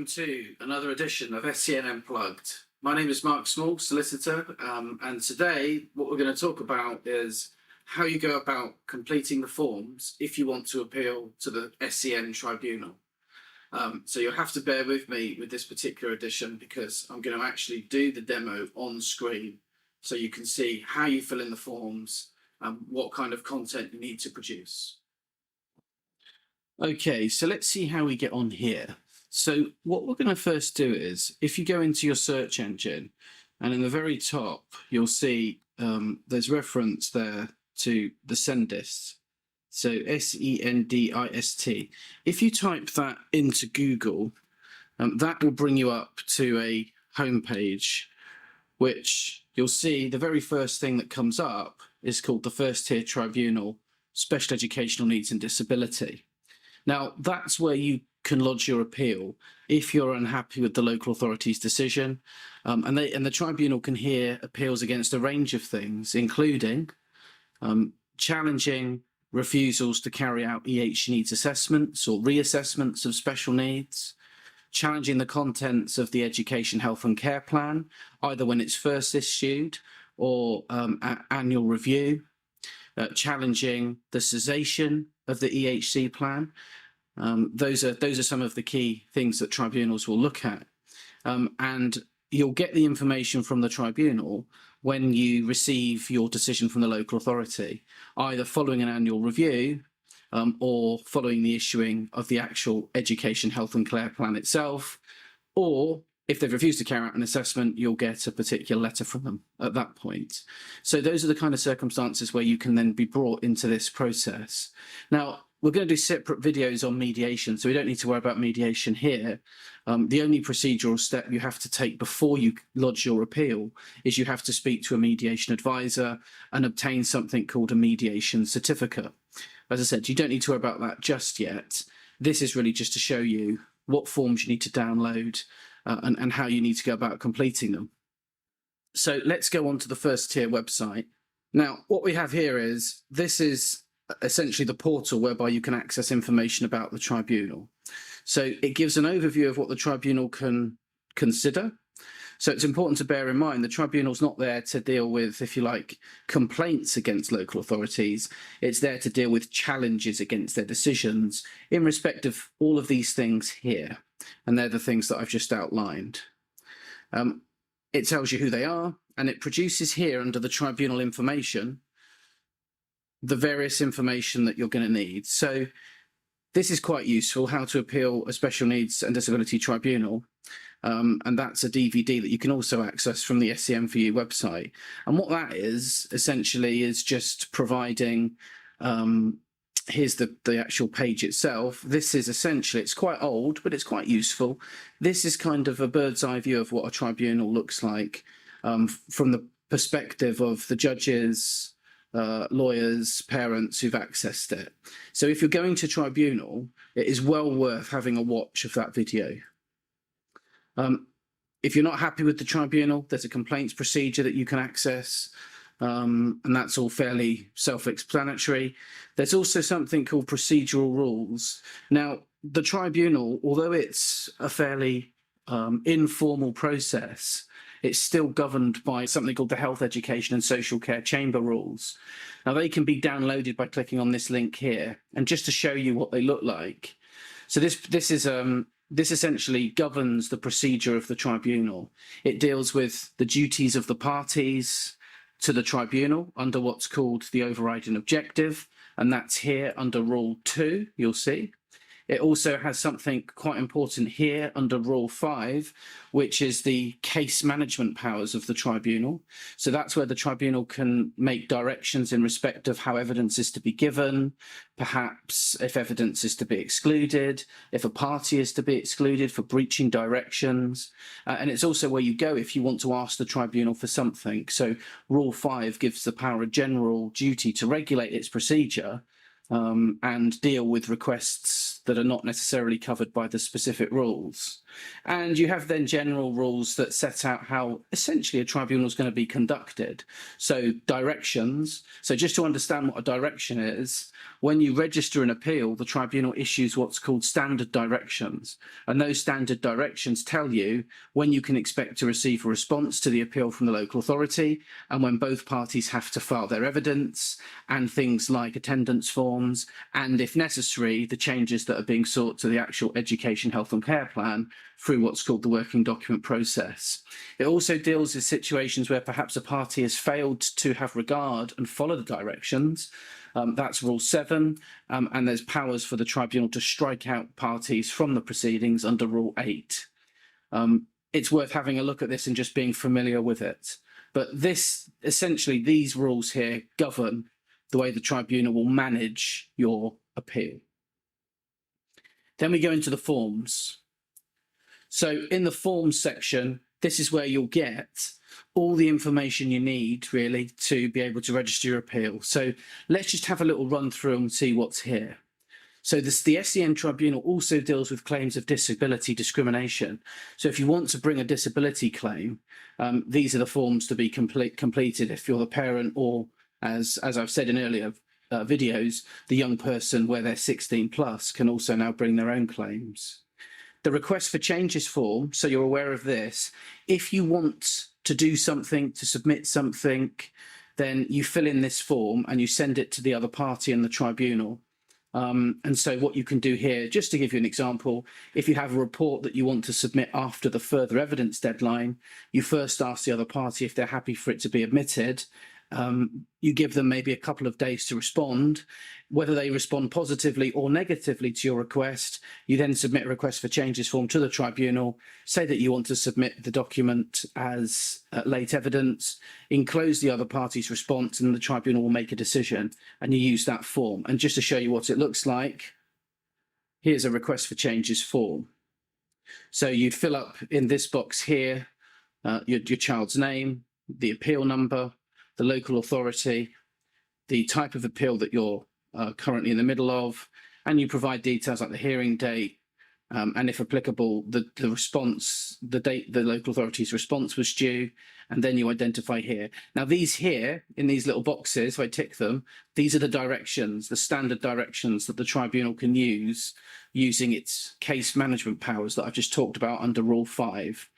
welcome to another edition of SEN Unplugged. My name is Mark Small, solicitor, and today what we're going to talk about is how you go about completing the forms if you want to appeal to the SEN Tribunal. So you'll have to bear with me with this particular edition because I'm going to actually do the demo on screen so you can see how you fill in the forms and what kind of content you need to produce. Okay, so let's see how we get on here. So what we're going to first do is, if you go into your search engine, and in the very top, you'll see there's reference there to the SENDIST. So SENDIST. If you type that into Google, that will bring you up to a homepage, which you'll see the very first thing that comes up is called the First Tier Tribunal, Special Educational Needs and Disability. Now, that's where you can lodge your appeal if you're unhappy with the local authority's decision. And the tribunal can hear appeals against a range of things, including challenging refusals to carry out EH needs assessments or reassessments of special needs, challenging the contents of the Education, Health and Care Plan, either when it's first issued or at annual review, challenging the cessation of the EHC plan. Those are some of the key things that tribunals will look at. And you'll get the information from the tribunal when you receive your decision from the local authority, either following an annual review or following the issuing of the actual Education, Health and Care Plan itself, or if they've refused to carry out an assessment, you'll get a particular letter from them at that point. So those are the kind of circumstances where you can then be brought into this process. Now, we're going to do separate videos on mediation, so we don't need to worry about mediation here. The only procedural step you have to take before you lodge your appeal is you have to speak to a mediation advisor and obtain something called a mediation certificate. As I said, you don't need to worry about that just yet. This is really just to show you what forms you need to download and how you need to go about completing them. So let's go on to the First Tier website. Now, what we have here is, this is essentially the portal whereby you can access information about the tribunal. So it gives an overview of what the tribunal can consider. So it's important to bear in mind the tribunal's not there to deal with, if you like, complaints against local authorities. It's there to deal with challenges against their decisions in respect of all of these things here. And they're the things that I've just outlined. It tells you who they are, and it produces here under the tribunal information the various information that you're going to need. So this is quite useful, how to appeal a special needs and disability tribunal. And that's a DVD that you can also access from the SEN for You website. And what that is essentially is just providing, here's the actual page itself. This is essentially, it's quite old, but it's quite useful. This is kind of a bird's eye view of what a tribunal looks like from the perspective of the judges, lawyers, parents who've accessed it. So if you're going to tribunal, it is well worth having a watch of that video. If you're not happy with the tribunal, there's a complaints procedure that you can access, and that's all fairly self-explanatory. There's also something called procedural rules. Now, the tribunal, although it's a fairly informal process, it's still governed by something called the Health, Education and Social Care Chamber Rules. Now, they can be downloaded by clicking on this link here. And just to show you what they look like. So this essentially governs the procedure of the tribunal. It deals with the duties of the parties to the tribunal under what's called the overriding objective. And that's here under Rule 2, you'll see. It also has something quite important here under Rule 5, which is the case management powers of the tribunal. So that's where the tribunal can make directions in respect of how evidence is to be given, perhaps if evidence is to be excluded, if a party is to be excluded for breaching directions. And it's also where you go if you want to ask the tribunal for something. So Rule 5 gives the power a general duty to regulate its procedure and deal with requests that are not necessarily covered by the specific rules. And you have then general rules that set out how essentially a tribunal is going to be conducted. So directions. So just to understand what a direction is, when you register an appeal, the tribunal issues what's called standard directions. And those standard directions tell you when you can expect to receive a response to the appeal from the local authority, and when both parties have to file their evidence, and things like attendance forms, and if necessary, the changes that are being sought to the actual education, health and care plan through what's called the working document process. It also deals with situations where perhaps a party has failed to have regard and follow the directions. That's Rule 7, and there's powers for the tribunal to strike out parties from the proceedings under Rule 8. It's worth having a look at this and just being familiar with it. But essentially, these rules here govern the way the tribunal will manage your appeal. Then we go into the forms. So in the forms section, this is where you'll get all the information you need, really, to be able to register your appeal. So let's just have a little run through and see what's here. So the SEN Tribunal also deals with claims of disability discrimination. So if you want to bring a disability claim, these are the forms to be completed if you're the parent, or as I've said in earlier videos, the young person where they're 16 plus can also now bring their own claims. The request for changes form, so you're aware of this, if you want to do something, to submit something, then you fill in this form and you send it to the other party in the tribunal. And so what you can do here, just to give you an example, if you have a report that you want to submit after the further evidence deadline, you first ask the other party if they're happy for it to be admitted. You give them maybe a couple of days to respond. Whether they respond positively or negatively to your request, you then submit a request for changes form to the tribunal, say that you want to submit the document as late evidence, enclose the other party's response, and the tribunal will make a decision, and you use that form. And just to show you what it looks like, here's a request for changes form. So you'd fill up in this box here your child's name, the appeal number, the local authority, the type of appeal that you're currently in the middle of, and you provide details like the hearing date, and if applicable, the response, the date the local authority's response was due, and then you identify here. Now these here, in these little boxes, if I tick them, these are the directions, the standard directions that the tribunal can use using its case management powers that I've just talked about under Rule 5.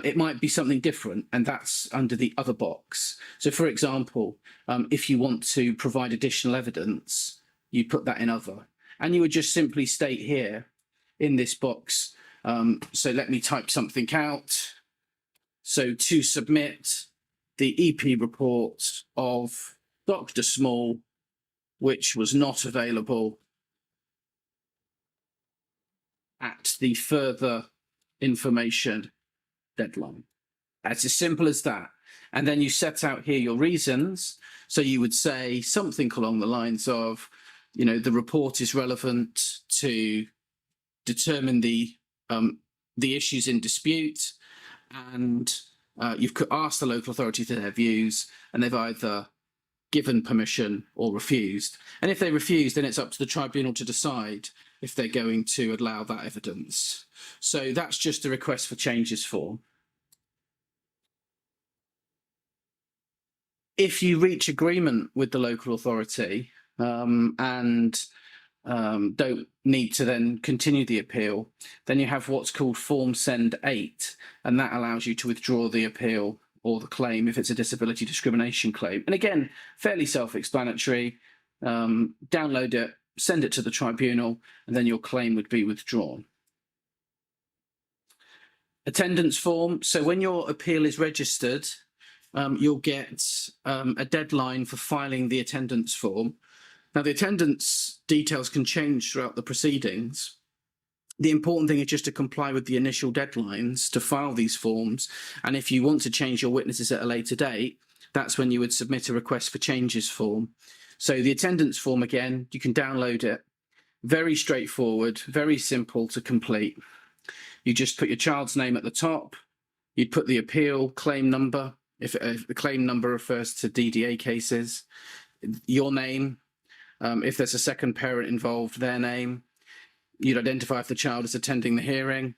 It might be something different, and that's under the other box. So for example, if you want to provide additional evidence, you put that in other. And you would just simply state here in this box, so let me type something out. So to submit the EP report of Dr. Small, which was not available at the further information deadline. It's as simple as that. And then you set out here your reasons. So you would say something along the lines of, you know, the report is relevant to determine the issues in dispute, and you've asked the local authority for their views, and they've either given permission or refused. And if they refuse, then it's up to the tribunal to decide if they're going to allow that evidence. So that's just a request for changes form. If you reach agreement with the local authority and don't need to then continue the appeal, then you have what's called Form Send 8, and that allows you to withdraw the appeal or the claim if it's a disability discrimination claim. And again, fairly self-explanatory. Download it, send it to the tribunal, and then your claim would be withdrawn. Attendance form. So when your appeal is registered, you'll get a deadline for filing the attendance form. Now, the attendance details can change throughout the proceedings. The important thing is just to comply with the initial deadlines to file these forms. And if you want to change your witnesses at a later date, that's when you would submit a request for changes form. So the attendance form, again, you can download it. Very straightforward, very simple to complete. You just put your child's name at the top. You'd put the appeal claim number, if the claim number refers to DDA cases, your name. If there's a second parent involved, their name. You'd identify if the child is attending the hearing.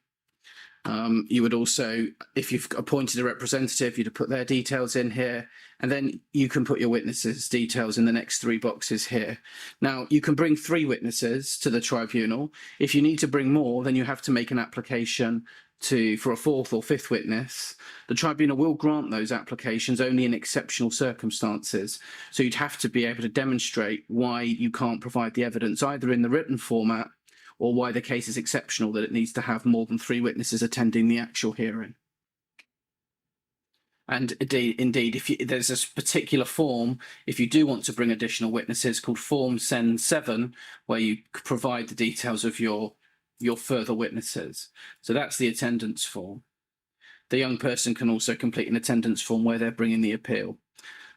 You would also, if you've appointed a representative, you'd put their details in here, and then you can put your witnesses' details in the next 3 boxes here. Now, you can bring 3 witnesses to the tribunal. If you need to bring more, then you have to make an application for a 4th or 5th witness. The tribunal will grant those applications only in exceptional circumstances. So you'd have to be able to demonstrate why you can't provide the evidence either in the written format or why the case is exceptional that it needs to have more than 3 witnesses attending the actual hearing. And indeed, if there's a particular form, if you do want to bring additional witnesses, called Form SEN7, where you provide the details of your further witnesses. So that's the attendance form. The young person can also complete an attendance form where they're bringing the appeal.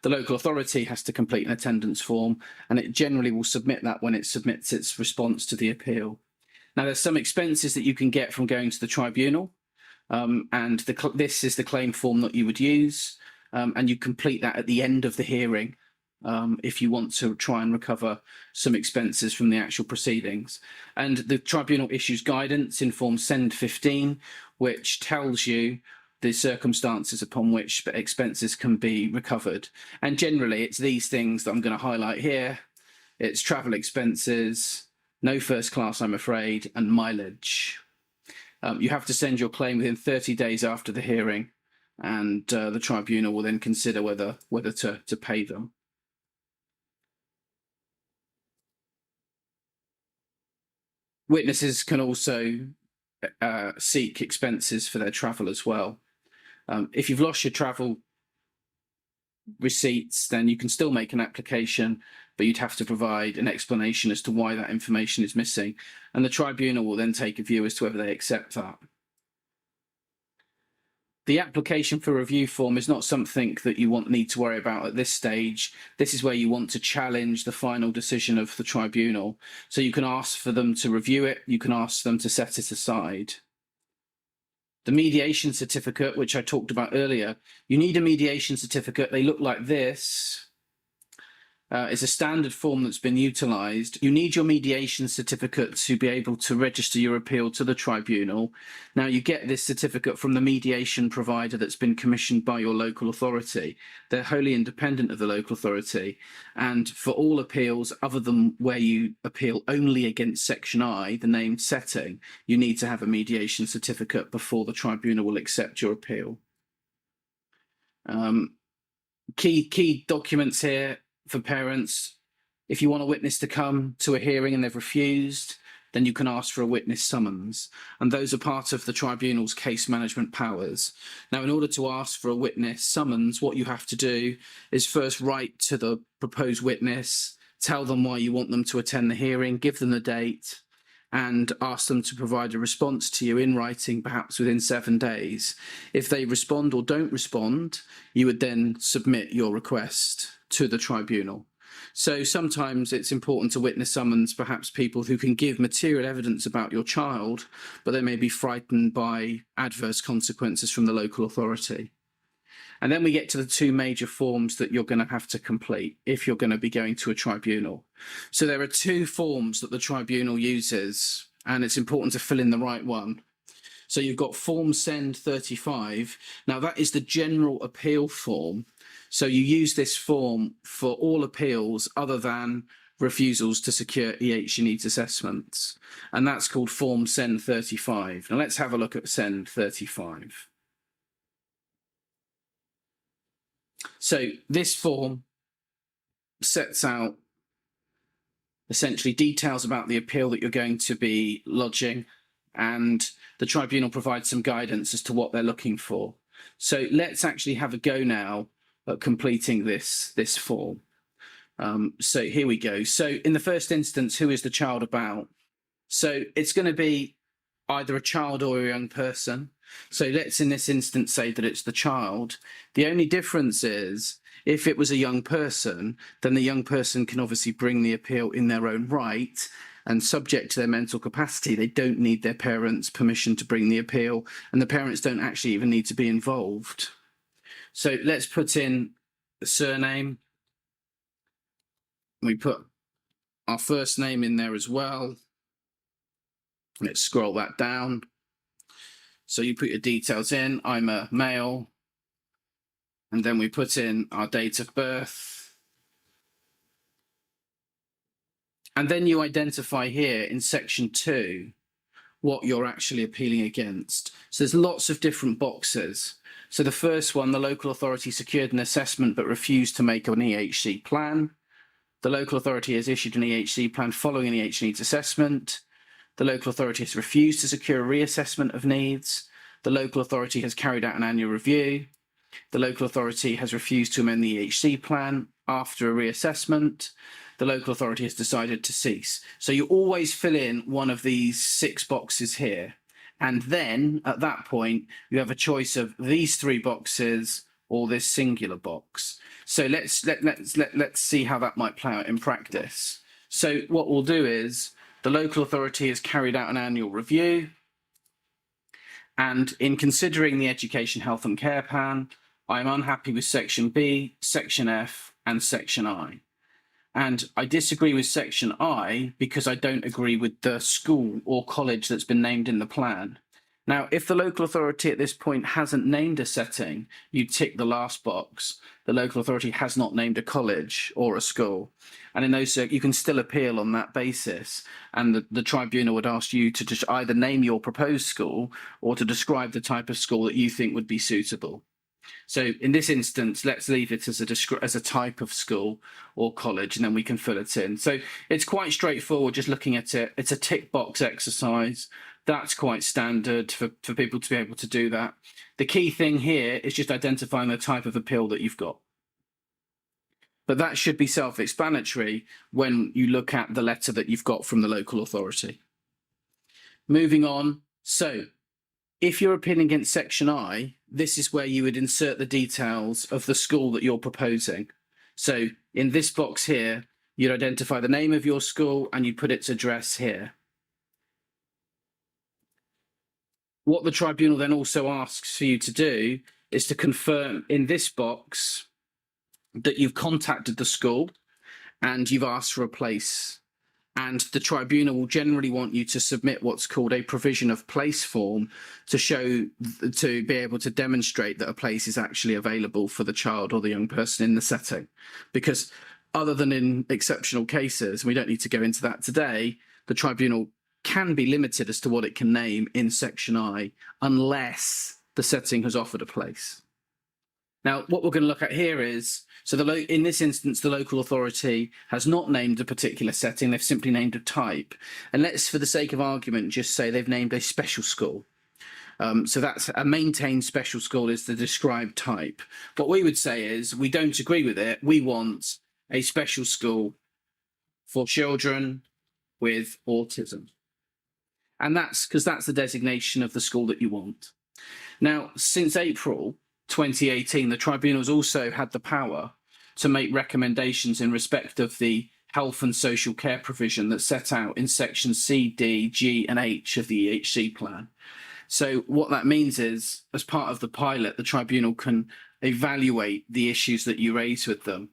The local authority has to complete an attendance form, and it generally will submit that when it submits its response to the appeal. Now, there's some expenses that you can get from going to the tribunal, and this is the claim form that you would use, and you complete that at the end of the hearing if you want to try and recover some expenses from the actual proceedings. And the tribunal issues guidance in Form SEND15, which tells you the circumstances upon which expenses can be recovered. And generally, it's these things that I'm going to highlight here. It's travel expenses, no first class, I'm afraid, and mileage. You have to send your claim within 30 days after the hearing, and the tribunal will then consider whether to pay them. Witnesses can also seek expenses for their travel as well. If you've lost your travel receipts, then you can still make an application, but you'd have to provide an explanation as to why that information is missing, and the tribunal will then take a view as to whether they accept that. The application for review form is not something that you need to worry about at this stage. This is where you want to challenge the final decision of the tribunal. So you can ask for them to review it, you can ask them to set it aside. The mediation certificate, which I talked about earlier, you need a mediation certificate. They look like this. It's a standard form that's been utilised. You need your mediation certificate to be able to register your appeal to the tribunal. Now, you get this certificate from the mediation provider that's been commissioned by your local authority. They're wholly independent of the local authority. And for all appeals, other than where you appeal only against Section I, the named setting, you need to have a mediation certificate before the tribunal will accept your appeal. Key documents here for parents: if you want a witness to come to a hearing and they've refused, then you can ask for a witness summons, and those are part of the tribunal's case management powers. Now, in order to ask for a witness summons, what you have to do is first write to the proposed witness, tell them why you want them to attend the hearing, give them the date, and ask them to provide a response to you in writing, perhaps within 7 days. If they respond or don't respond, you would then submit your request to the tribunal. So sometimes it's important to witness summons perhaps people who can give material evidence about your child, but they may be frightened by adverse consequences from the local authority. And then we get to the 2 major forms that you're going to have to complete if you're going to be going to a tribunal. So there are 2 forms that the tribunal uses, and it's important to fill in the right one. So you've got Form SEND35. Now, that is the general appeal form. So you use this form for all appeals other than refusals to secure EH needs assessments. And that's called Form SEND35. Now let's have a look at SEND35. So this form sets out essentially details about the appeal that you're going to be lodging, and the tribunal provides some guidance as to what they're looking for. So let's actually have a go now at completing this form. So here we go. So in the first instance, who is the child about? So it's going to be either a child or a young person. So let's in this instance say that it's the child. The only difference is if it was a young person, then the young person can obviously bring the appeal in their own right, and subject to their mental capacity, they don't need their parents' permission to bring the appeal, and the parents don't actually even need to be involved. So let's put in the surname. We put our first name in there as well. Let's scroll that down. So you put your details in. I'm a male. And then we put in our date of birth. And then you identify here in section 2 what you're actually appealing against. So there's lots of different boxes. So the first one, the local authority secured an assessment but refused to make an EHC plan. The local authority has issued an EHC plan following an EH needs assessment. The local authority has refused to secure a reassessment of needs. The local authority has carried out an annual review. The local authority has refused to amend the EHC plan after a reassessment. The local authority has decided to cease. So you always fill in one of these 6 boxes here. And then at that point, you have a choice of these 3 boxes or this singular box. So let's see how that might play out in practice. So what we'll do is the local authority has carried out an annual review. And in considering the education, health and care plan, I'm unhappy with section B, section F, and section I. And I disagree with section I because I don't agree with the school or college that's been named in the plan. Now, if the local authority at this point hasn't named a setting, you tick the last box. The local authority has not named a college or a school. And in those, you can still appeal on that basis. And the tribunal would ask you to just either name your proposed school or to describe the type of school that you think would be suitable. So in this instance, let's leave it as a type of school or college, and then we can fill it in. So it's quite straightforward just looking at it. It's a tick box exercise. That's quite standard for people to be able to do that. The key thing here is just identifying the type of appeal that you've got. But that should be self-explanatory when you look at the letter that you've got from the local authority. Moving on. So if you're appealing against section I, this is where you would insert the details of the school that you're proposing. So in this box here, you'd identify the name of your school and you put its address here. What the tribunal then also asks for you to do is to confirm in this box that you've contacted the school and you've asked for a place. And the tribunal will generally want you to submit what's called a provision of place form to be able to demonstrate that a place is actually available for the child or the young person in the setting. Because other than in exceptional cases, and we don't need to go into that today, the tribunal can be limited as to what it can name in section I unless the setting has offered a place. Now, what we're going to look at here is, so in this instance, the local authority has not named a particular setting, they've simply named a type. And let's, for the sake of argument, just say they've named a special school. So that's a maintained special school is the described type. What we would say is, we don't agree with it, we want a special school for children with autism. And that's because that's the designation of the school that you want. Now, since April 2018, the tribunal's also had the power to make recommendations in respect of the health and social care provision that's set out in sections C, D, G, and H of the EHC plan. So what that means is, as part of the pilot, the tribunal can evaluate the issues that you raise with them.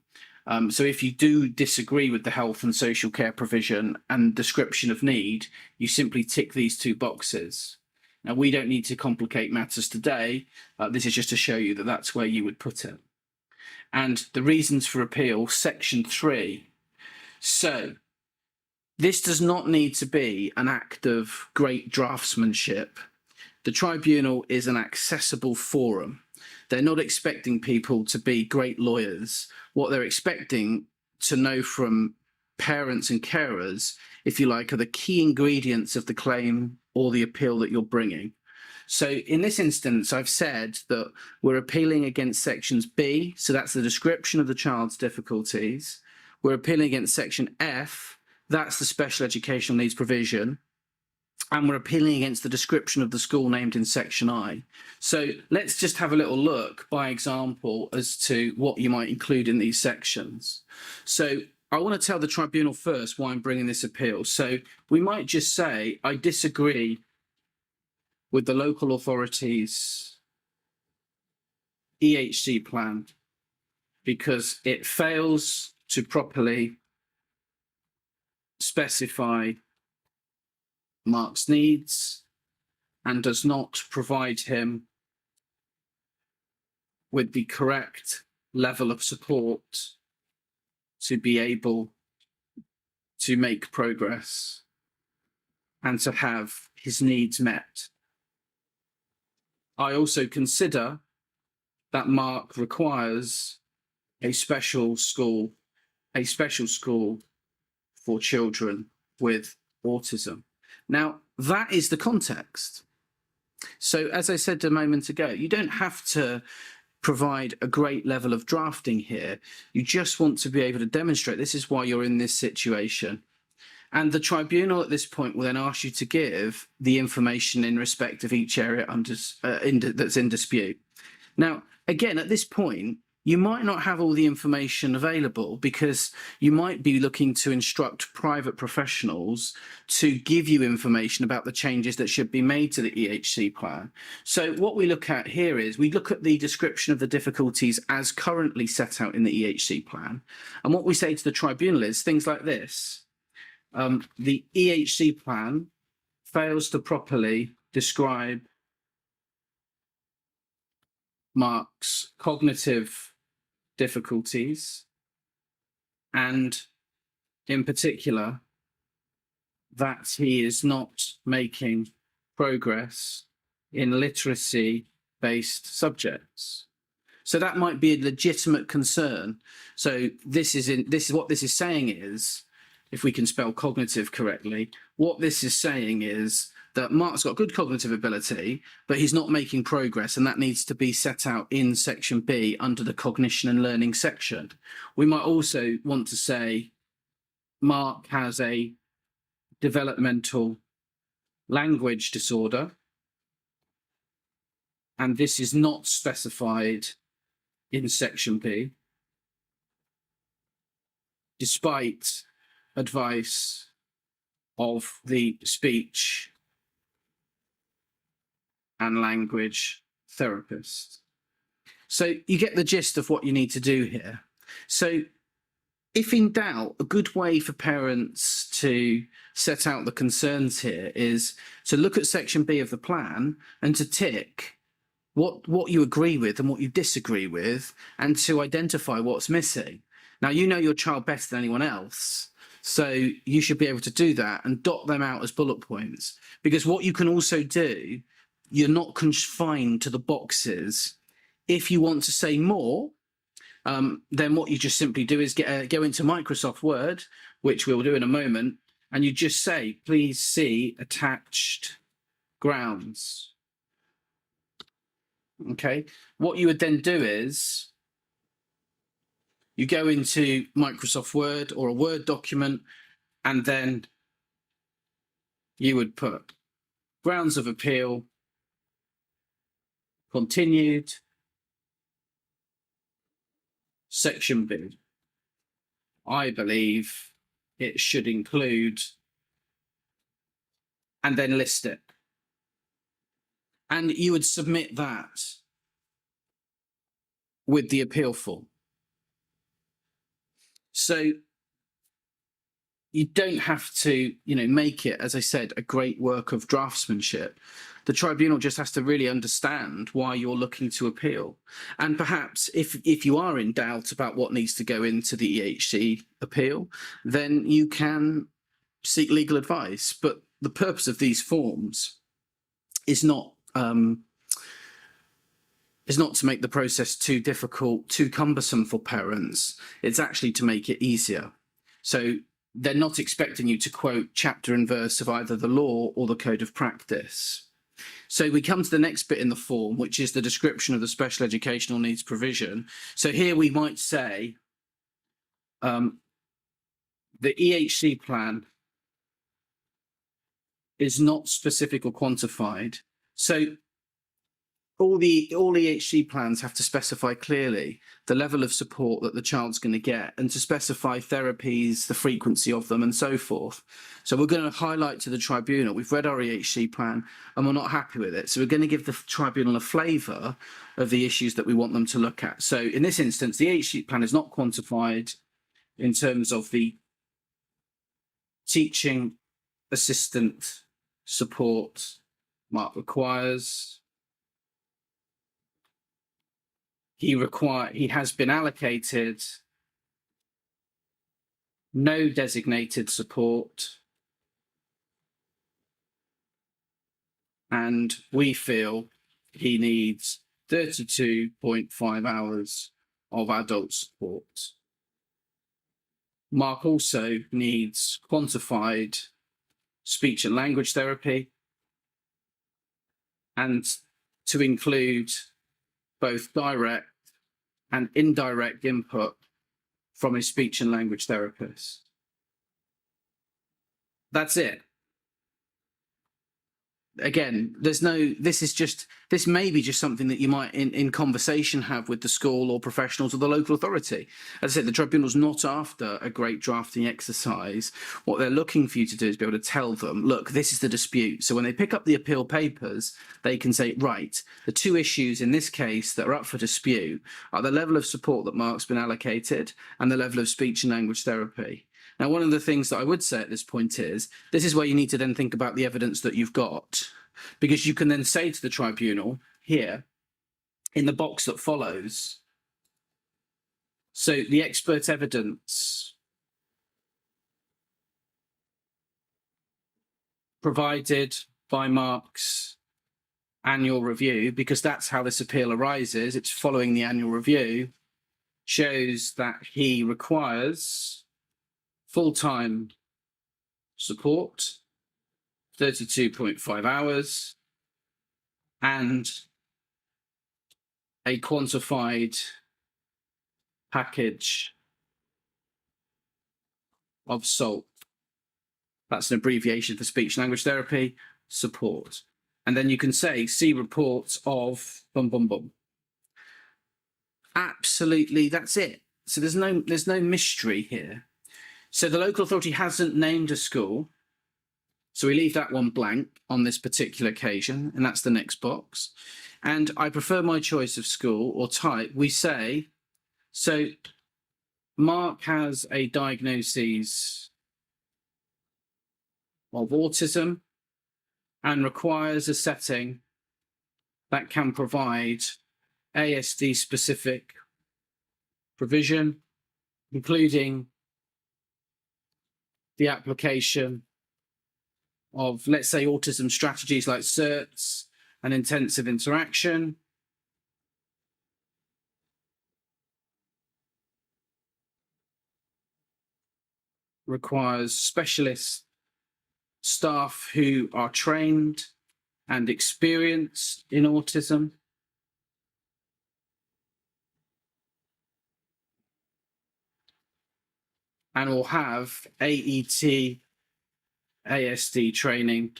So if you do disagree with the health and social care provision and description of need, you simply tick these 2 boxes. Now, we don't need to complicate matters today. This is just to show you that that's where you would put it. And the reasons for appeal, section 3. So this does not need to be an act of great draftsmanship. The tribunal is an accessible forum. They're not expecting people to be great lawyers. What they're expecting to know from parents and carers, if you like, are the key ingredients of the claim or the appeal that you're bringing. So in this instance, I've said that we're appealing against sections B, so that's the description of the child's difficulties. We're appealing against section F, that's the special educational needs provision. And we're appealing against the description of the school named in section I. So let's just have a little look by example as to what you might include in these sections. So I want to tell the tribunal first why I'm bringing this appeal. So we might just say, I disagree with the local authority's EHC plan because it fails to properly specify Mark's needs and does not provide him with the correct level of support to be able to make progress and to have his needs met. I also consider that Mark requires a special school for children with autism. Now, that is the context. So, as I said a moment ago, you don't have to provide a great level of drafting here. You just want to be able to demonstrate this is why you're in this situation. And the tribunal at this point will then ask you to give the information in respect of each area that's in dispute. Now, again, at this point, you might not have all the information available because you might be looking to instruct private professionals to give you information about the changes that should be made to the EHC plan. So what we look at here is we look at the description of the difficulties as currently set out in the EHC plan. And what we say to the tribunal is things like this. The EHC plan fails to properly describe Mark's cognitive difficulties, and in particular, that he is not making progress in literacy-based subjects. So that might be a legitimate concern. So this is what this is saying is, if we can spell cognitive correctly, what this is saying is that Mark's got good cognitive ability, but he's not making progress, and that needs to be set out in section B under the cognition and learning section. We might also want to say Mark has a developmental language disorder, and this is not specified in section B, despite advice of the speech and language therapist. So you get the gist of what you need to do here. So if in doubt, a good way for parents to set out the concerns here is to look at section B of the plan and to tick what you agree with and what you disagree with, and to identify what's missing. Now, you know your child better than anyone else, so you should be able to do that and dot them out as bullet points. Because what you can also do, you're not confined to the boxes. If you want to say more, then what you just simply do is go into Microsoft Word, which we'll do in a moment, and you just say, please see attached grounds. Okay, what you would then do is you go into Microsoft Word or a Word document, and then you would put grounds of appeal, continued, section B. I believe it should include, and then list it. And you would submit that with the appeal form. So you don't have to, make it, as I said, a great work of draftsmanship. The tribunal just has to really understand why you're looking to appeal. And perhaps if you are in doubt about what needs to go into the EHC appeal, then you can seek legal advice. But the purpose of these forms is not to make the process too difficult, too cumbersome for parents. It's actually to make it easier. So they're not expecting you to quote chapter and verse of either the law or the code of practice. So we come to the next bit in the form, which is the description of the special educational needs provision. So here we might say the EHC plan is not specific or quantified. So all EHC plans have to specify clearly the level of support that the child's going to get, and to specify therapies, the frequency of them, and so forth. So we're going to highlight to the tribunal, we've read our EHC plan and we're not happy with it. So we're going to give the tribunal a flavour of the issues that we want them to look at. So in this instance, the EHC plan is not quantified in terms of the teaching assistant support Mark requires. He has been allocated no designated support, and we feel he needs 32.5 hours of adult support. Mark also needs quantified speech and language therapy, and to include both direct and indirect input from his speech and language therapist. That's it. Again, this may be just something that you might in conversation have with the school or professionals or the local authority. As I said, the tribunal's not after a great drafting exercise. What they're looking for you to do is be able to tell them, look, this is the dispute. So when they pick up the appeal papers, they can say, right, the two issues in this case that are up for dispute are the level of support that Mark's been allocated and the level of speech and language therapy. Now, one of the things that I would say at this point is, this is where you need to then think about the evidence that you've got, because you can then say to the tribunal here, in the box that follows, so the expert evidence provided by Mark's annual review, because that's how this appeal arises, it's following the annual review, shows that he requires full-time support, 32.5 hours, and a quantified package of SALT. That's an abbreviation for speech and language therapy support. And then you can say, see reports of bum bum bum. Absolutely, that's it. So there's no mystery here. So the local authority hasn't named a school, so we leave that one blank on this particular occasion, and that's the next box. And I prefer my choice of school or type. We say, so Mark has a diagnosis of autism and requires a setting that can provide ASD-specific provision, including the application of, let's say, autism strategies like CERTs and intensive interaction. Requires specialist staff who are trained and experienced in autism. And will have AET, ASD training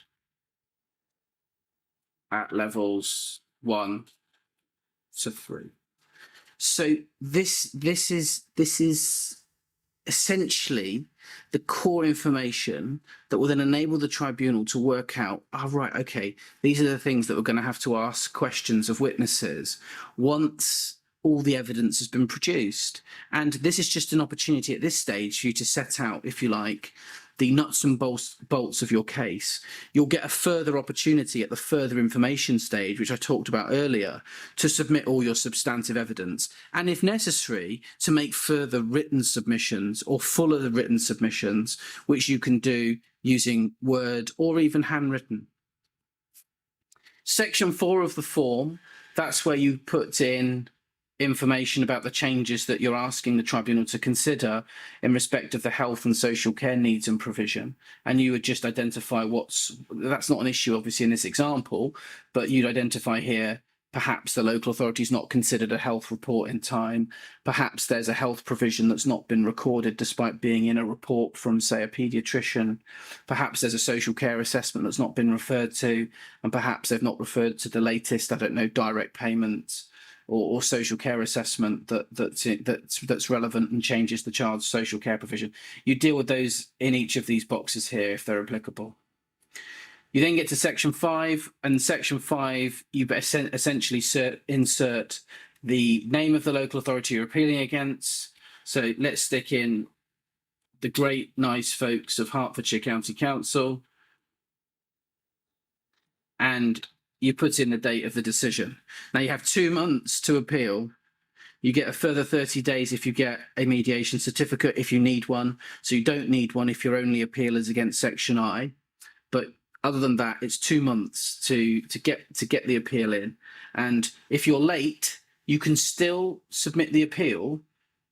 at levels 1 to 3. So this is essentially the core information that will then enable the tribunal to work out, right, okay, these are the things that we're going to have to ask questions of witnesses once all the evidence has been produced. And this is just an opportunity at this stage for you to set out, if you like, the nuts and bolts of your case. You'll get a further opportunity at the further information stage, which I talked about earlier, to submit all your substantive evidence. And if necessary, to make further written submissions or fuller written submissions, which you can do using Word or even handwritten. Section 4 of the form, that's where you put in information about the changes that you're asking the tribunal to consider in respect of the health and social care needs and provision. And you would just identify that's not an issue obviously in this example, but you'd identify here, perhaps the local authority's not considered a health report in time. Perhaps there's a health provision that's not been recorded despite being in a report from, say, a paediatrician. Perhaps there's a social care assessment that's not been referred to, and perhaps they've not referred to the latest, I don't know, direct payments or social care assessment that's relevant and changes the child's social care provision. You deal with those in each of these boxes here if they're applicable. You then get to section 5, and section 5, you essentially insert the name of the local authority you're appealing against. So let's stick in the great, nice folks of Hertfordshire County Council. and you put in the date of the decision. Now you have 2 months to appeal. You get a further 30 days if you get a mediation certificate, if you need one. So you don't need one if your only appeal is against Section I. But other than that, it's 2 months to get the appeal in. And if you're late, you can still submit the appeal,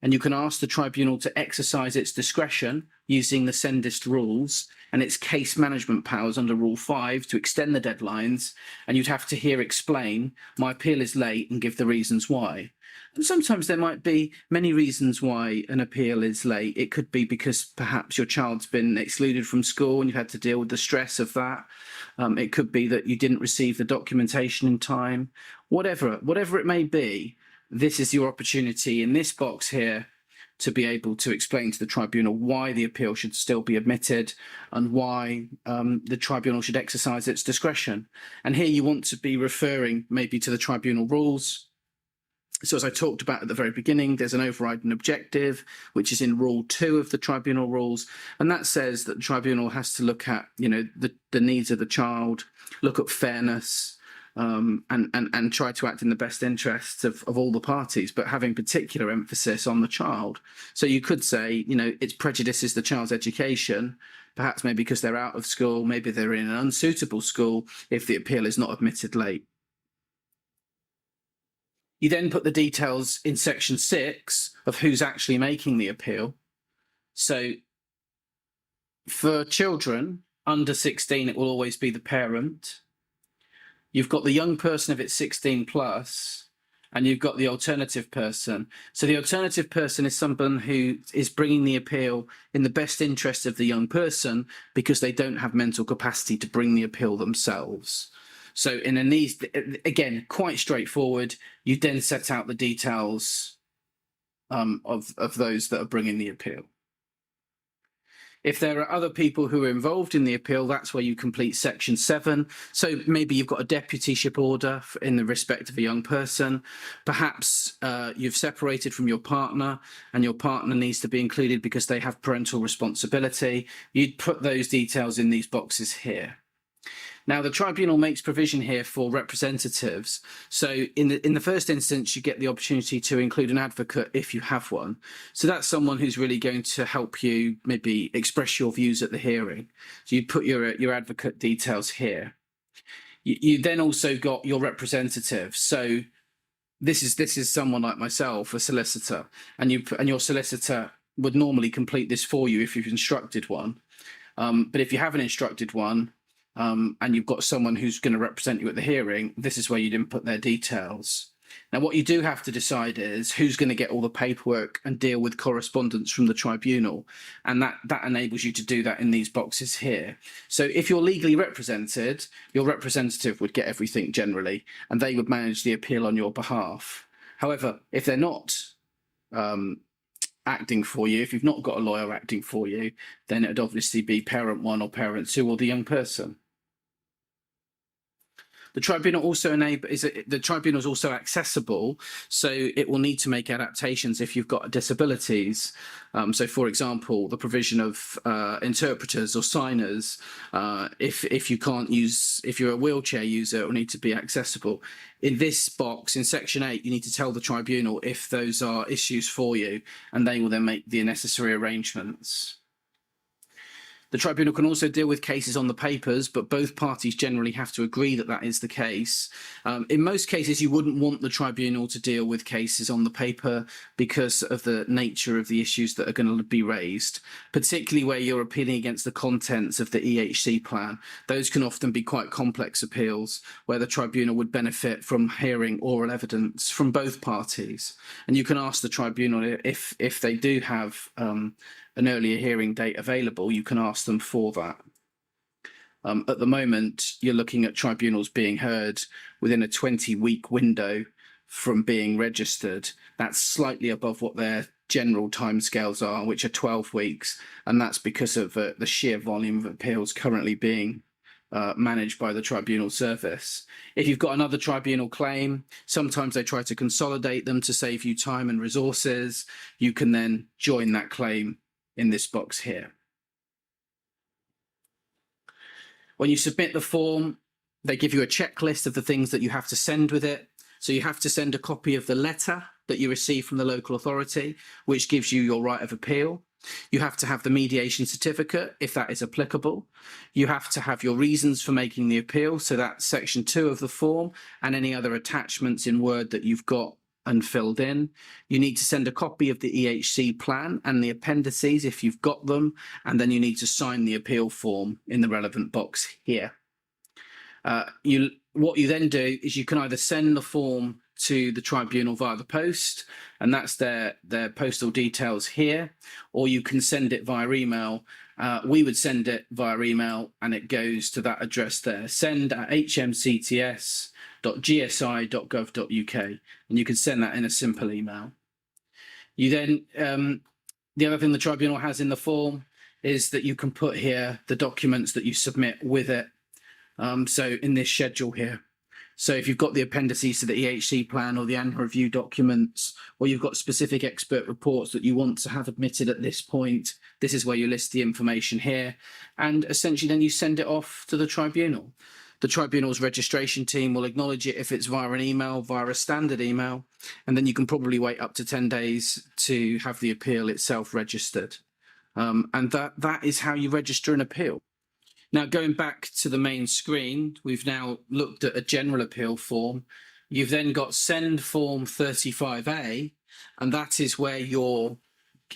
and you can ask the tribunal to exercise its discretion using the SENDIST rules and its case management powers under Rule 5 to extend the deadlines. And you'd have to hear explain, my appeal is late, and give the reasons why. And sometimes there might be many reasons why an appeal is late. It could be because perhaps your child's been excluded from school and you've had to deal with the stress of that. It could be that you didn't receive the documentation in time. Whatever it may be, this is your opportunity in this box here to be able to explain to the tribunal why the appeal should still be admitted and why the tribunal should exercise its discretion. And here you want to be referring maybe to the tribunal rules. So as I talked about at the very beginning, there's an overriding objective, which is in Rule 2 of the tribunal rules. And that says that the tribunal has to look at, the needs of the child, look at fairness, and try to act in the best interests of all the parties, but having particular emphasis on the child. So you could say, it prejudices the child's education, perhaps maybe because they're out of school, maybe they're in an unsuitable school if the appeal is not admitted late. You then put the details in Section 6 of who's actually making the appeal. So for children under 16, it will always be the parent. You've got the young person if it's 16 plus, and you've got the alternative person. So the alternative person is someone who is bringing the appeal in the best interest of the young person because they don't have mental capacity to bring the appeal themselves. So in these, again, quite straightforward. You then set out the details of those that are bringing the appeal. If there are other people who are involved in the appeal, that's where you complete Section 7. So maybe you've got a deputyship order in the respect of a young person. Perhaps you've separated from your partner and your partner needs to be included because they have parental responsibility. You'd put those details in these boxes here. Now, the tribunal makes provision here for representatives. So in the first instance, you get the opportunity to include an advocate if you have one. So that's someone who's really going to help you maybe express your views at the hearing. So you put your advocate details here. You then also got your representative. So this is someone like myself, a solicitor, and your solicitor would normally complete this for you if you've instructed one. But if you haven't instructed one, and you've got someone who's going to represent you at the hearing, this is where you'd input their details. Now, what you do have to decide is who's going to get all the paperwork and deal with correspondence from the tribunal. And that enables you to do that in these boxes here. So if you're legally represented, your representative would get everything generally, and they would manage the appeal on your behalf. However, if they're not acting for you, if you've not got a lawyer acting for you, then it would obviously be parent 1 or parent 2 or the young person. The tribunal is also accessible, so it will need to make adaptations if you've got disabilities. So, for example, the provision of interpreters or signers. If you're a wheelchair user, it will need to be accessible. In this box, in Section 8, you need to tell the tribunal if those are issues for you, and they will then make the necessary arrangements. The tribunal can also deal with cases on the papers, but both parties generally have to agree that that is the case. In most cases, you wouldn't want the tribunal to deal with cases on the paper because of the nature of the issues that are going to be raised, particularly where you're appealing against the contents of the EHC plan. Those can often be quite complex appeals where the tribunal would benefit from hearing oral evidence from both parties. And you can ask the tribunal if they do have an earlier hearing date available, you can ask them for that. At the moment, you're looking at tribunals being heard within a 20-week window from being registered. That's slightly above what their general timescales are, which are 12 weeks, and that's because of the sheer volume of appeals currently being managed by the tribunal service. If you've got another tribunal claim, sometimes they try to consolidate them to save you time and resources. You can then join that claim in this box here. When you submit the form, They give you a checklist of the things that you have to send with it. So you have to send a copy of the letter that you receive from the local authority, which gives you your right of appeal. You have to have the mediation certificate, if that is applicable. You have to have your reasons for making the appeal. So that's section 2 of the form and any other attachments in Word that you've got and filled in. You need to send a copy of the EHC plan and the appendices if you've got them. And then you need to sign the appeal form in the relevant box here. What you then do is you can either send the form to the tribunal via the post, and that's their postal details here, or you can send it via email. We would send it via email, and it goes to that address there, send@hmcts.gsi.gov.uk, and you can send that in a simple email. You then, the other thing the tribunal has in the form is that you can put here the documents that you submit with it. So in this schedule here. So if you've got the appendices to the EHC plan or the annual review documents, or you've got specific expert reports that you want to have admitted at this point, this is where you list the information here. And essentially then you send it off to the tribunal. The tribunal's registration team will acknowledge it if it's via an email, via a standard email, and then you can probably wait up to 10 days to have the appeal itself registered. And that is how you register an appeal. Now, going back to the main screen, we've now looked at a general appeal form. You've then got Send Form 35A, and that is where you're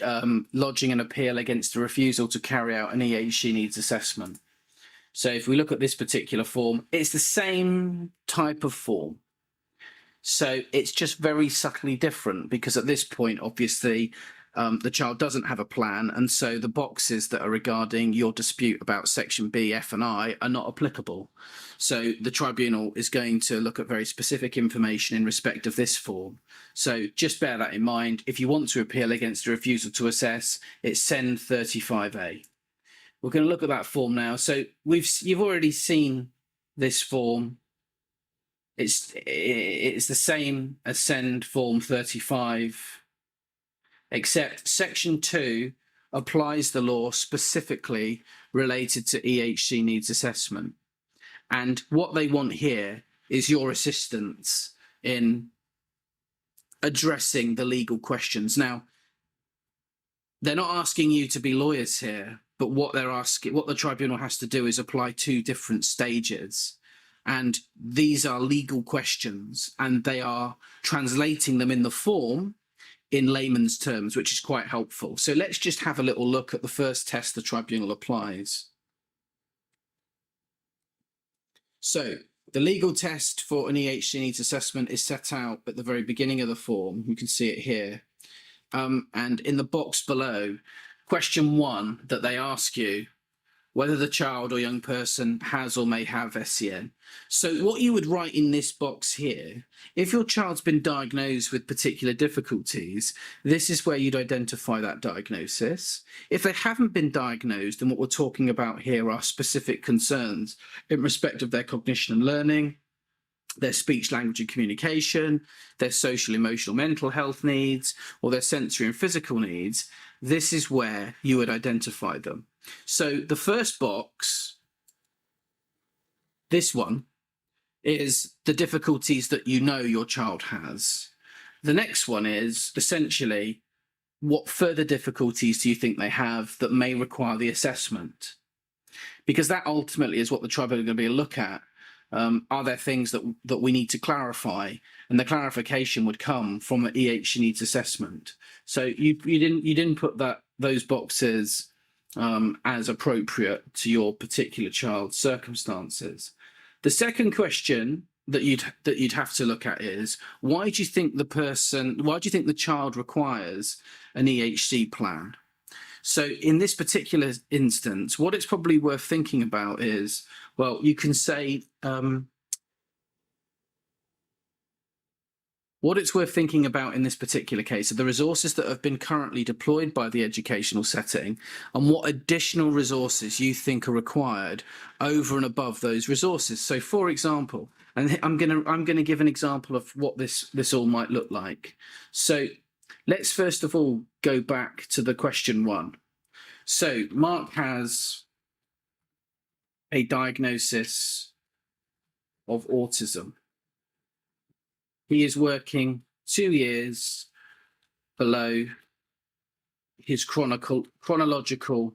lodging an appeal against the refusal to carry out an EHC needs assessment. So if we look at this particular form, it's the same type of form. So it's just very subtly different because at this point, obviously, the child doesn't have a plan, and so the boxes that are regarding your dispute about section B, F and I are not applicable. So the tribunal is going to look at very specific information in respect of this form. So just bear that in mind. If you want to appeal against a refusal to assess, it's SEN 35A. We're going to look at that form now. So you've already seen this form. It's the same as SEND Form 35, except section 2 applies the law specifically related to EHC needs assessment. And what they want here is your assistance in addressing the legal questions. Now, they're not asking you to be lawyers here, but what the tribunal has to do is apply 2 different stages. And these are legal questions, and they are translating them in the form in layman's terms, which is quite helpful. So let's just have a little look at the first test the tribunal applies. So the legal test for an EHC needs assessment is set out at the very beginning of the form. You can see it here. And in the box below, question 1 that they ask you, whether the child or young person has or may have SEN. So what you would write in this box here, if your child's been diagnosed with particular difficulties, this is where you'd identify that diagnosis. If they haven't been diagnosed, then what we're talking about here are specific concerns in respect of their cognition and learning, their speech, language and communication, their social, emotional, mental health needs, or their sensory and physical needs. This is where you would identify them. So the first box, this one, is the difficulties that you know your child has. The next one is essentially what further difficulties do you think they have that may require the assessment? Because that ultimately is what the tribunal is going to be a look at. Are there things that we need to clarify? And the clarification would come from the EHC needs assessment. So you didn't put those boxes as appropriate to your particular child's circumstances. The second question that you'd have to look at is, why do you think the child requires an EHC plan? So in this particular instance, what it's probably worth thinking about is, well, you can say, what it's worth thinking about in this particular case are the resources that have been currently deployed by the educational setting and what additional resources you think are required over and above those resources. So for example, and I'm going to give an example of what this all might look like. So let's first of all go back to the question 1. So Mark has a diagnosis of autism. He is working 2 years below his chronological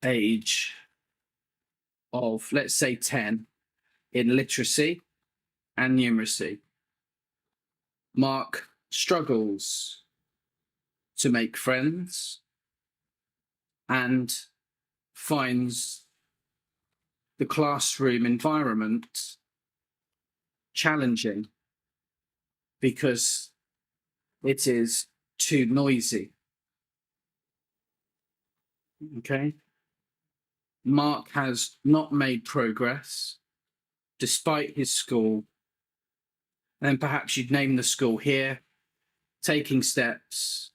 age of, let's say, 10 in literacy and numeracy. Mark struggles to make friends and finds the classroom environment challenging because it is too noisy. Okay. Mark has not made progress despite his school, and perhaps you'd name the school here, taking steps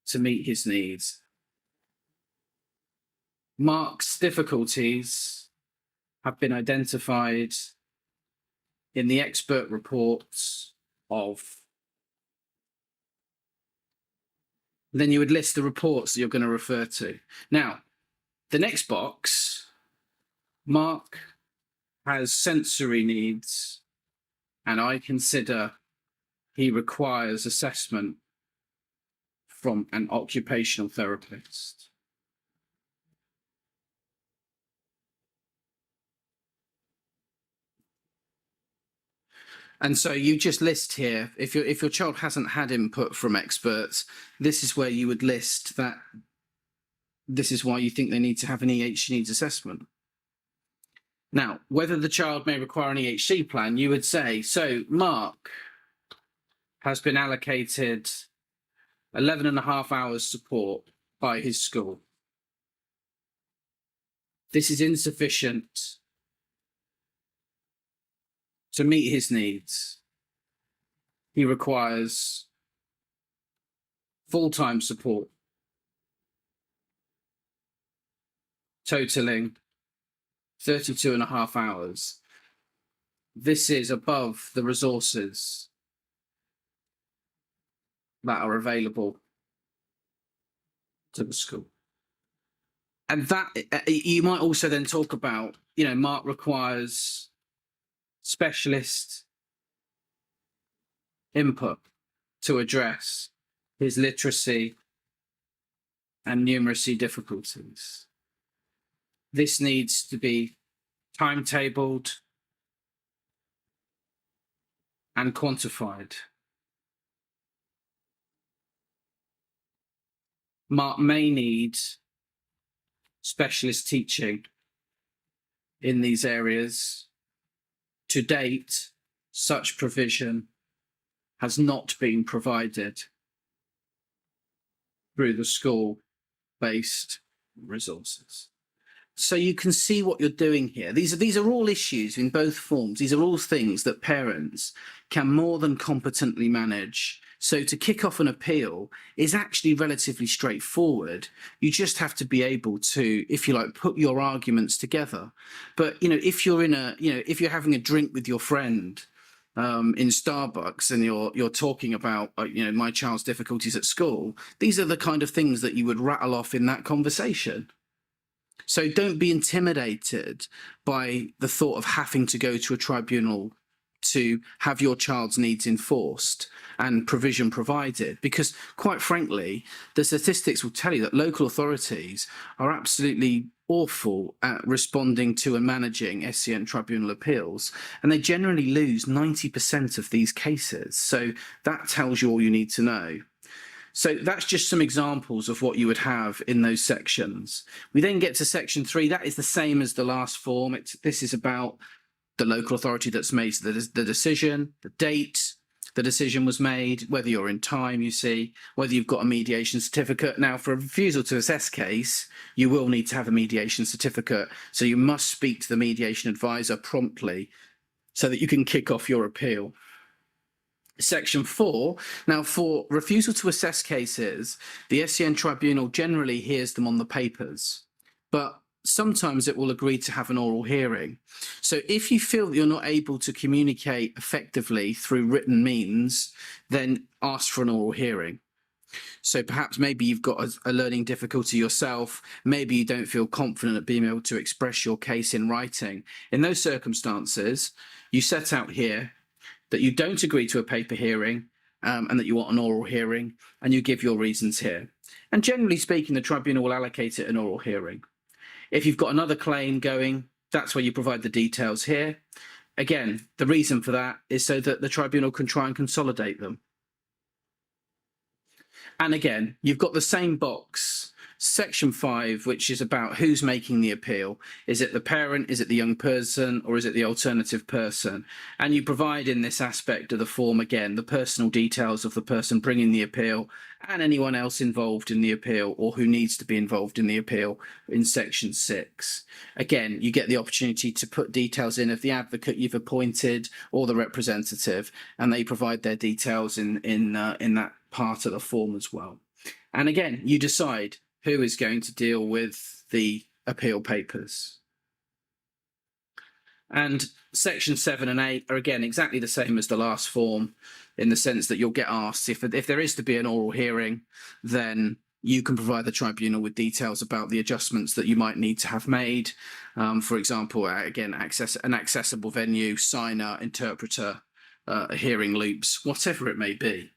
to meet his needs. Mark's difficulties have been identified in the expert reports of. Then you would list the reports that you're going to refer to. Now, the next box, Mark has sensory needs, and I consider he requires assessment from an occupational therapist. And so you just list here, if your child hasn't had input from experts, this is where you would list that this is why you think they need to have an EHC needs assessment. Now, whether the child may require an EHC plan, you would say, so Mark has been allocated 11.5 hours support by his school. This is insufficient to meet his needs. He requires full-time support, totaling 32.5 hours. This is above the resources that are available to the school. And that you might also then talk about, Mark requires specialist input to address his literacy and numeracy difficulties. This needs to be timetabled and quantified. Mark may need specialist teaching in these areas. To date, such provision has not been provided through the school-based resources. So you can see what you're doing here. These are all issues in both forms. These are all things that parents can more than competently manage. So to kick off an appeal is actually relatively straightforward. You just have to be able to, if you like, put your arguments together. But, if you're if you're having a drink with your friend in Starbucks and you're talking about, my child's difficulties at school, these are the kind of things that you would rattle off in that conversation. So don't be intimidated by the thought of having to go to a tribunal to have your child's needs enforced and provision provided, because quite frankly, the statistics will tell you that local authorities are absolutely awful at responding to and managing SEN tribunal appeals, and they generally lose 90% of these cases. So that tells you all you need to know. So that's just some examples of what you would have in those sections. We then get to section 3. That is the same as the last form. This is about the local authority that's made the decision, the date the decision was made, whether you're in time, whether you've got a mediation certificate. Now, for a refusal to assess case, you will need to have a mediation certificate. So you must speak to the mediation advisor promptly so that you can kick off your appeal. Section 4, now for refusal to assess cases, the SEN Tribunal generally hears them on the papers, but sometimes it will agree to have an oral hearing. So if you feel that you're not able to communicate effectively through written means, then ask for an oral hearing. So perhaps maybe you've got a learning difficulty yourself. Maybe you don't feel confident at being able to express your case in writing. In those circumstances, you set out here that you don't agree to a paper hearing and that you want an oral hearing, and you give your reasons here. And generally speaking, the tribunal will allocate it an oral hearing. If you've got another claim going, that's where you provide the details here. Again, the reason for that is so that the tribunal can try and consolidate them. And again, you've got the same box, section 5, which is about who's making the appeal. Is it the parent, is it the young person, or is it the alternative person? And you provide in this aspect of the form, again, the personal details of the person bringing the appeal and anyone else involved in the appeal or who needs to be involved in the appeal in section 6. Again, you get the opportunity to put details in of the advocate you've appointed or the representative, and they provide their details in that part of the form as well. And again, you decide who is going to deal with the appeal papers. And section 7 and 8 are again exactly the same as the last form, in the sense that you'll get asked if there is to be an oral hearing, then you can provide the tribunal with details about the adjustments that you might need to have made. For example, again, an accessible venue, signer, interpreter, hearing loops, whatever it may be.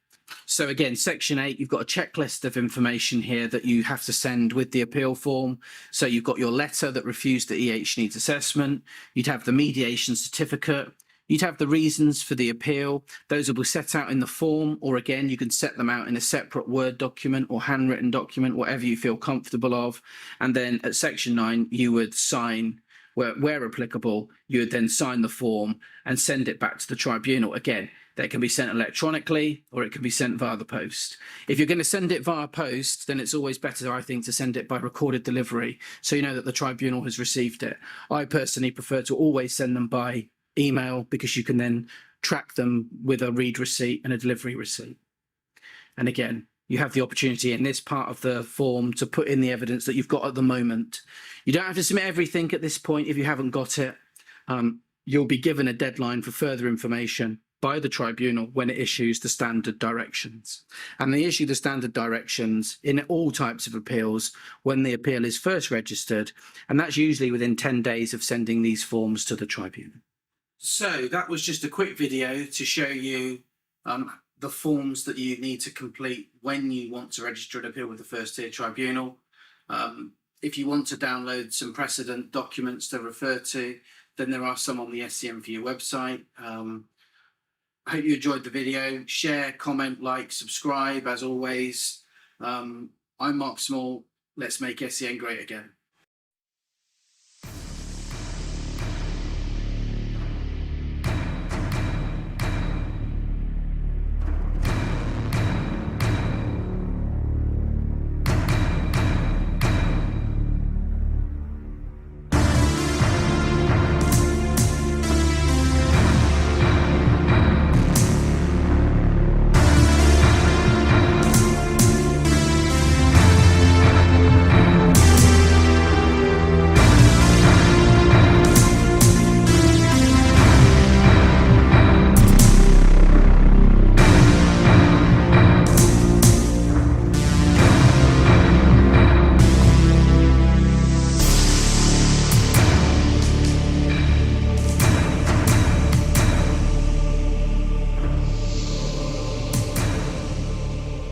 So again, section 8, you've got a checklist of information here that you have to send with the appeal form. So you've got your letter that refused the EH needs assessment. You'd have the mediation certificate. You'd have the reasons for the appeal. Those will be set out in the form, or again, you can set them out in a separate Word document or handwritten document, whatever you feel comfortable of. And then at section 9, you would sign, where applicable, you would then sign the form and send it back to the tribunal. Again, that can be sent electronically or it can be sent via the post. If you're going to send it via post, then it's always better, I think, to send it by recorded delivery, so you know that the tribunal has received it. I personally prefer to always send them by email because you can then track them with a read receipt and a delivery receipt. And again, you have the opportunity in this part of the form to put in the evidence that you've got at the moment. You don't have to submit everything at this point if you haven't got it. You'll be given a deadline for further information by the tribunal when it issues the standard directions. And they issue the standard directions in all types of appeals when the appeal is first registered, and that's usually within 10 days of sending these forms to the tribunal. So that was just a quick video to show you the forms that you need to complete when you want to register an appeal with the First Tier Tribunal. If you want to download some precedent documents to refer to, then there are some on the SEN for your website. I hope you enjoyed the video. Share, comment, like, subscribe, as always. I'm Mark Small. Let's make SEN great again.